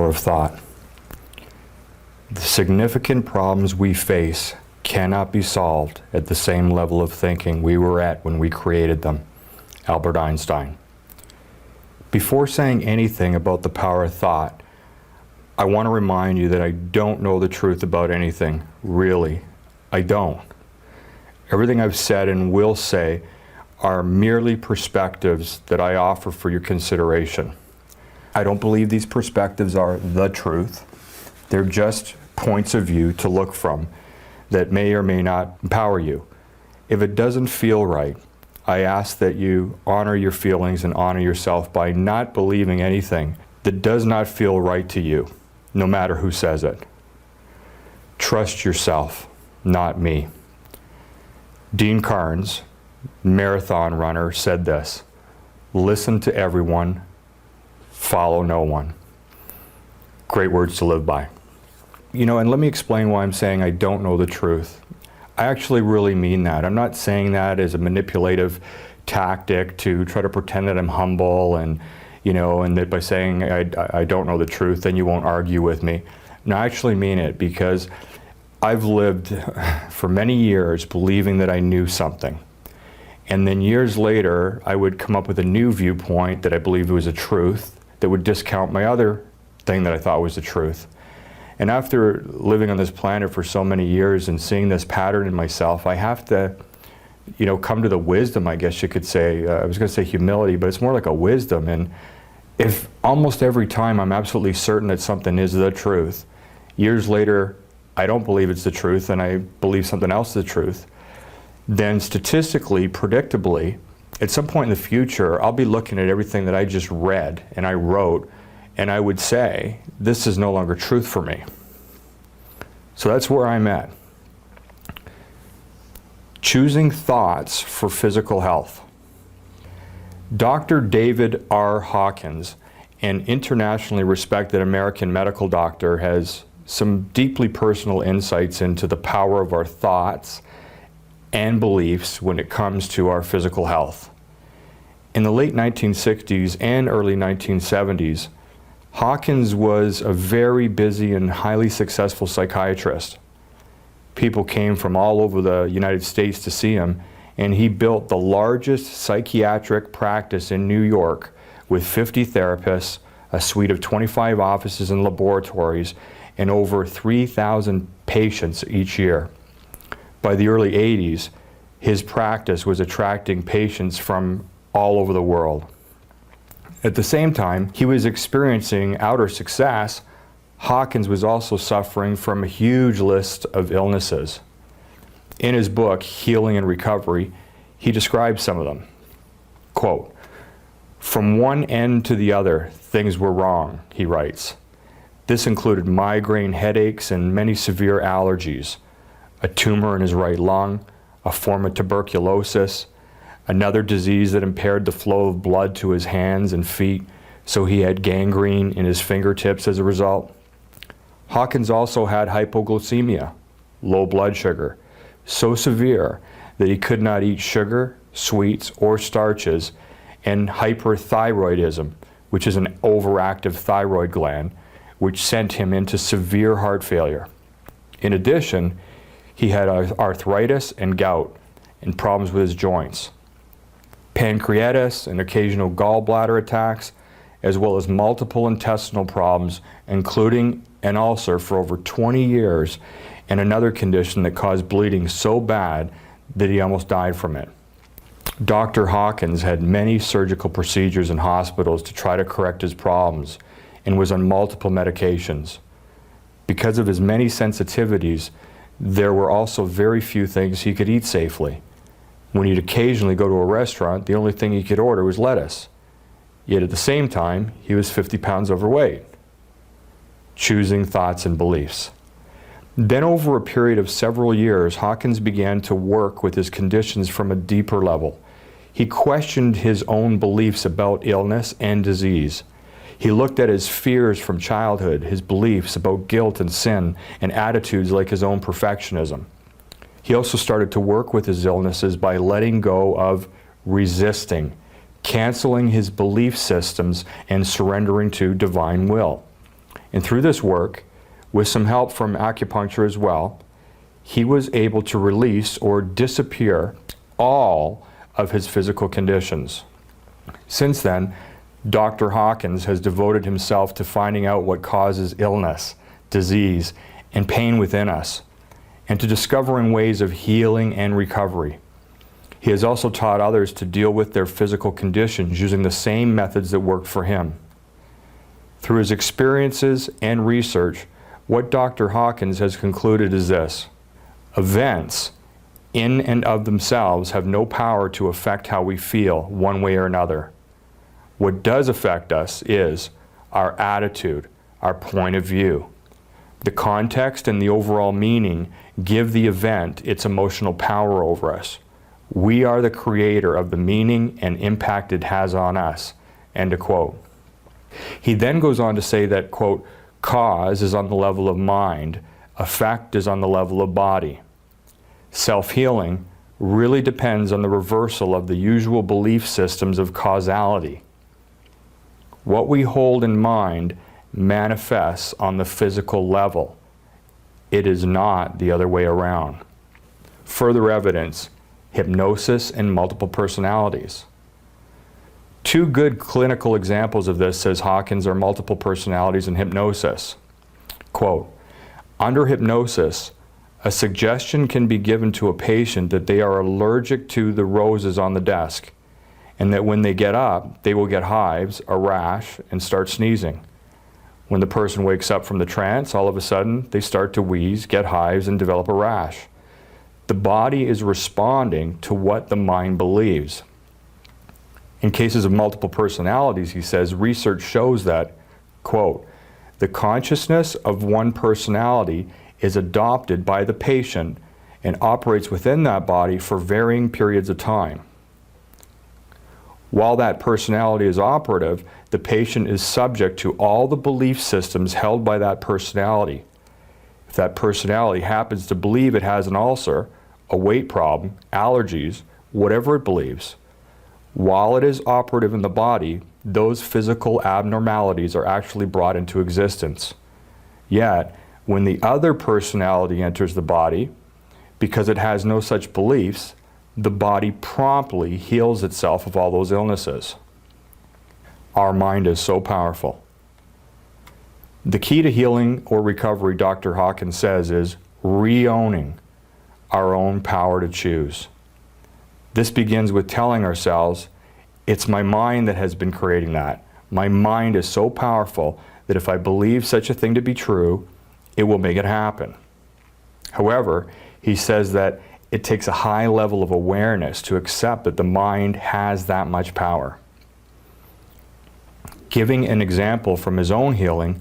power of thought. The significant problems we face cannot be solved at the same level of thinking we were at when we created them. Albert Einstein. Before saying anything about the power of thought, I want to remind you that I don't know the truth about anything, really. I don't. Everything I've said and will say are merely perspectives that I offer for your consideration. I don't believe these perspectives are the truth. They're just points of view to look from that may or may not empower you. If it doesn't feel right, I ask that you honor your feelings and honor yourself by not believing anything that does not feel right to you, no matter who says it. Trust yourself, not me. Dean Carnes, marathon runner, said this: listen to everyone, follow no one. Great words to live by. You know, and let me explain why I'm saying I don't know the truth. I actually really mean that. I'm not saying that as a manipulative tactic to try to pretend that I'm humble and, you know, and that by saying I don't know the truth, then you won't argue with me. No, I actually mean it because I've lived for many years believing that I knew something. And then years later, I would come up with a new viewpoint that I believed was a truth that would discount my other thing that I thought was the truth. And after living on this planet for so many years and seeing this pattern in myself, I have to, you know, come to the wisdom, I guess you could say. I was going to say humility, but it's more like a wisdom. And if almost every time I'm absolutely certain that something is the truth, years later, I don't believe it's the truth and I believe something else is the truth, then statistically, predictably, at some point in the future, I'll be looking at everything that I just read and I wrote, and I would say, this is no longer truth for me. So that's where I'm at. Choosing thoughts for physical health. Dr. David R. Hawkins, an internationally respected American medical doctor, has some deeply personal insights into the power of our thoughts and beliefs when it comes to our physical health. In the late 1960s and early 1970s, Hawkins was a very busy and highly successful psychiatrist. People came from all over the United States to see him, and he built the largest psychiatric practice in New York with 50 therapists, a suite of 25 offices and laboratories, and over 3,000 patients each year. By the early 80s, his practice was attracting patients from all over the world. At the same time he was experiencing outer success, Hawkins was also suffering from a huge list of illnesses. In his book, Healing and Recovery, he describes some of them. Quote, "From one end to the other, things were wrong," he writes. This included migraine headaches and many severe allergies, a tumor in his right lung, a form of tuberculosis, another disease that impaired the flow of blood to his hands and feet, so he had gangrene in his fingertips as a result. Hawkins also had hypoglycemia, low blood sugar, so severe that he could not eat sugar, sweets, or starches, and hyperthyroidism, which is an overactive thyroid gland, which sent him into severe heart failure. In addition, he had arthritis and gout and problems with his joints, pancreatitis and occasional gallbladder attacks, as well as multiple intestinal problems, including an ulcer for over 20 years and another condition that caused bleeding so bad that he almost died from it. Dr. Hawkins had many surgical procedures in hospitals to try to correct his problems and was on multiple medications. Because of his many sensitivities, there were also very few things he could eat safely. When he'd occasionally go to a restaurant, the only thing he could order was lettuce. Yet at the same time, he was 50 pounds overweight. Choosing thoughts and beliefs. Then over a period of several years, Hawkins began to work with his conditions from a deeper level. He questioned his own beliefs about illness and disease. He looked at his fears from childhood, his beliefs about guilt and sin, and attitudes like his own perfectionism. He also started to work with his illnesses by letting go of resisting, canceling his belief systems, and surrendering to divine will. And through this work, with some help from acupuncture as well, he was able to release or disappear all of his physical conditions. Since then, Dr. Hawkins has devoted himself to finding out what causes illness, disease, and pain within us, and to discovering ways of healing and recovery. He has also taught others to deal with their physical conditions using the same methods that worked for him. Through his experiences and research, what Dr. Hawkins has concluded is this: events in and of themselves have no power to affect how we feel one way or another. What does affect us is our attitude, our point of view. The context and the overall meaning give the event its emotional power over us. We are the creator of the meaning and impact it has on us. End of quote. He then goes on to say that, quote, cause is on the level of mind, effect is on the level of body. Self-healing really depends on the reversal of the usual belief systems of causality. What we hold in mind manifests on the physical level. It is not the other way around. Further evidence: hypnosis and multiple personalities. Two good clinical examples of this, says Hawkins, are multiple personalities and hypnosis. Quote, under hypnosis, a suggestion can be given to a patient that they are allergic to the roses on the desk, and that when they get up, they will get hives, a rash, and start sneezing. When the person wakes up from the trance, all of a sudden, they start to wheeze, get hives, and develop a rash. The body is responding to what the mind believes. In cases of multiple personalities, he says, research shows that, quote, the consciousness of one personality is adopted by the patient and operates within that body for varying periods of time. While that personality is operative, the patient is subject to all the belief systems held by that personality. If that personality happens to believe it has an ulcer, a weight problem, allergies, whatever it believes, while it is operative in the body, those physical abnormalities are actually brought into existence. Yet, when the other personality enters the body, because it has no such beliefs, the body promptly heals itself of all those illnesses. Our mind is so powerful. The key to healing or recovery, Dr. Hawkins says, is re-owning our own power to choose. This begins with telling ourselves, it's my mind that has been creating that. My mind is so powerful that if I believe such a thing to be true, it will make it happen. However, he says that it takes a high level of awareness to accept that the mind has that much power. Giving an example from his own healing,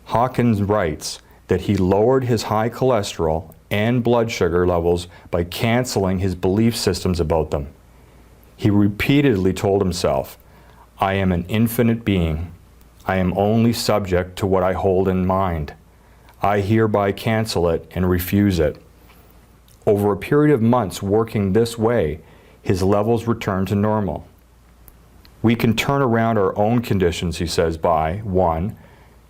Hawkins writes that he lowered his high cholesterol and blood sugar levels by canceling his belief systems about them. He repeatedly told himself, I am an infinite being. I am only subject to what I hold in mind. I hereby cancel it and refuse it. Over a period of months working this way, his levels returned to normal. We can turn around our own conditions, he says, by 1,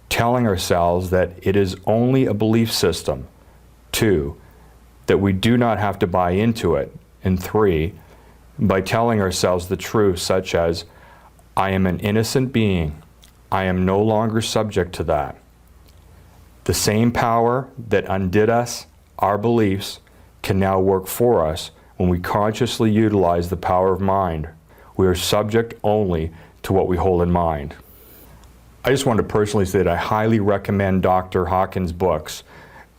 telling ourselves that it is only a belief system, 2, that we do not have to buy into it, and 3, by telling ourselves the truth such as, I am an innocent being, I am no longer subject to that. The same power that undid us, our beliefs, can now work for us when we consciously utilize the power of mind. We are subject only to what we hold in mind. I just wanted to personally say that I highly recommend Dr. Hawkins' books,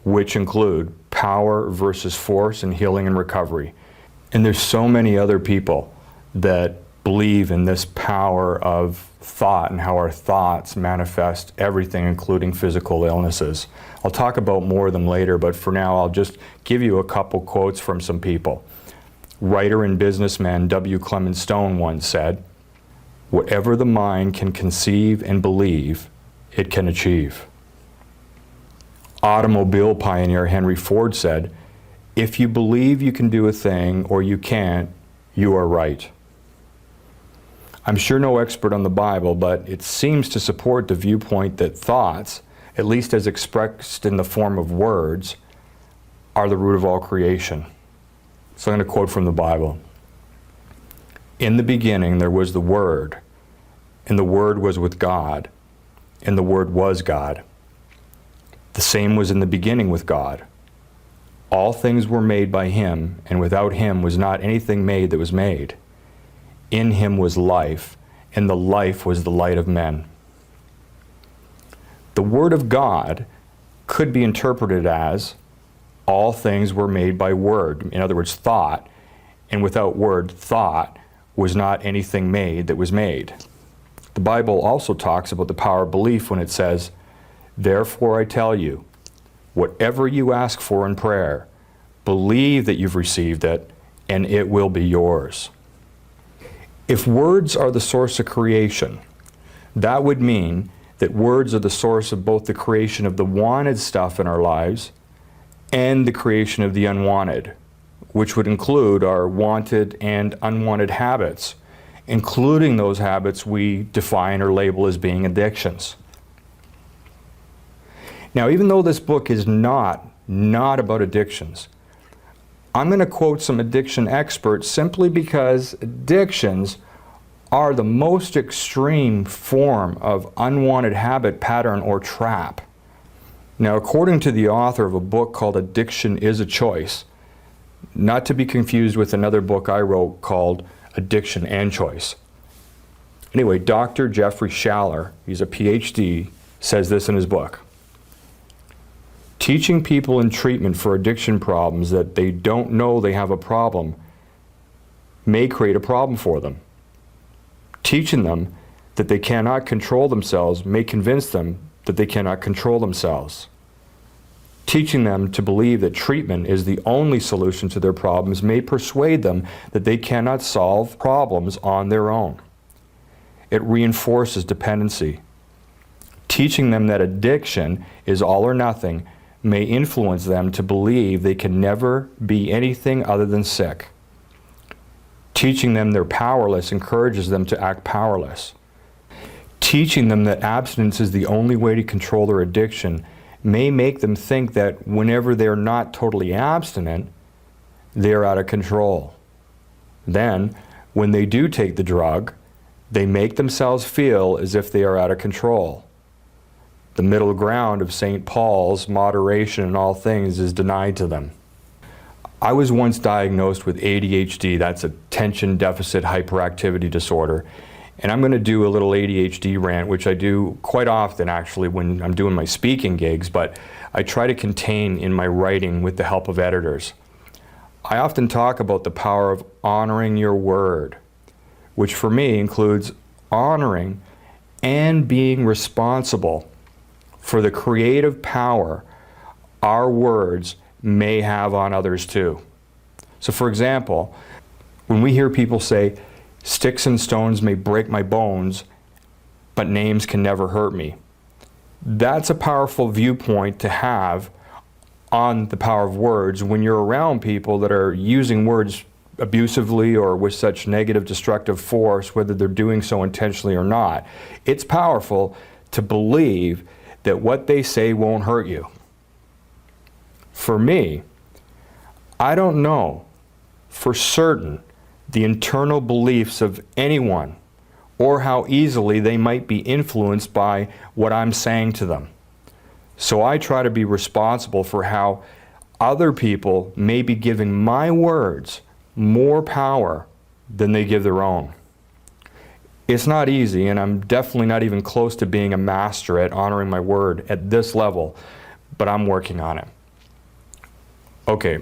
which include Power versus Force in Healing and Recovery. And there's so many other people that believe in this power of thought and how our thoughts manifest everything, including physical illnesses. I'll talk about more of them later, but for now I'll just give you a couple quotes from some people. Writer and businessman W. Clement Stone once said, whatever the mind can conceive and believe, it can achieve. Automobile pioneer Henry Ford said, if you believe you can do a thing or you can't, you are right. I'm sure no expert on the Bible, but it seems to support the viewpoint that thoughts, at least as expressed in the form of words, are the root of all creation. So I'm going to quote from the Bible. In the beginning there was the Word, and the Word was with God, and the Word was God. The same was in the beginning with God. All things were made by Him, and without Him was not anything made that was made. In Him was life, and the life was the light of men. The Word of God could be interpreted as all things were made by Word, in other words, thought, and without Word, thought, was not anything made that was made. The Bible also talks about the power of belief when it says, "Therefore I tell you, whatever you ask for in prayer, believe that you've received it, and it will be yours." If words are the source of creation, that would mean that words are the source of both the creation of the wanted stuff in our lives and the creation of the unwanted, which would include our wanted and unwanted habits, including those habits we define or label as being addictions. Now, even though this book is not about addictions, I'm going to quote some addiction experts simply because addictions are the most extreme form of unwanted habit pattern or trap. Now, according to the author of a book called Addiction is a Choice, not to be confused with another book I wrote called Addiction and Choice. Anyway, Dr. Jeffrey Schaller, he's a PhD, says this in his book. Teaching people in treatment for addiction problems that they don't know they have a problem may create a problem for them. Teaching them that they cannot control themselves may convince them that they cannot control themselves. Teaching them to believe that treatment is the only solution to their problems may persuade them that they cannot solve problems on their own. It reinforces dependency. Teaching them that addiction is all or nothing may influence them to believe they can never be anything other than sick. Teaching them they're powerless encourages them to act powerless. Teaching them that abstinence is the only way to control their addiction may make them think that whenever they're not totally abstinent, they're out of control. Then, when they do take the drug, they make themselves feel as if they are out of control. The middle ground of St. Paul's moderation in all things is denied to them. I was once diagnosed with ADHD, that's attention deficit hyperactivity disorder, and I'm going to do a little ADHD rant, which I do quite often actually when I'm doing my speaking gigs, but I try to contain in my writing with the help of editors. I often talk about the power of honoring your word, which for me includes honoring and being responsible for the creative power our words may have on others too. So for example, when we hear people say, "Sticks and stones may break my bones, but names can never hurt me," that's a powerful viewpoint to have on the power of words when you're around people that are using words abusively or with such negative destructive force, whether they're doing so intentionally or not. It's powerful to believe that what they say won't hurt you. For me, I don't know for certain the internal beliefs of anyone or how easily they might be influenced by what I'm saying to them. So I try to be responsible for how other people may be giving my words more power than they give their own. It's not easy, and I'm definitely not even close to being a master at honoring my word at this level, but I'm working on it. Okay,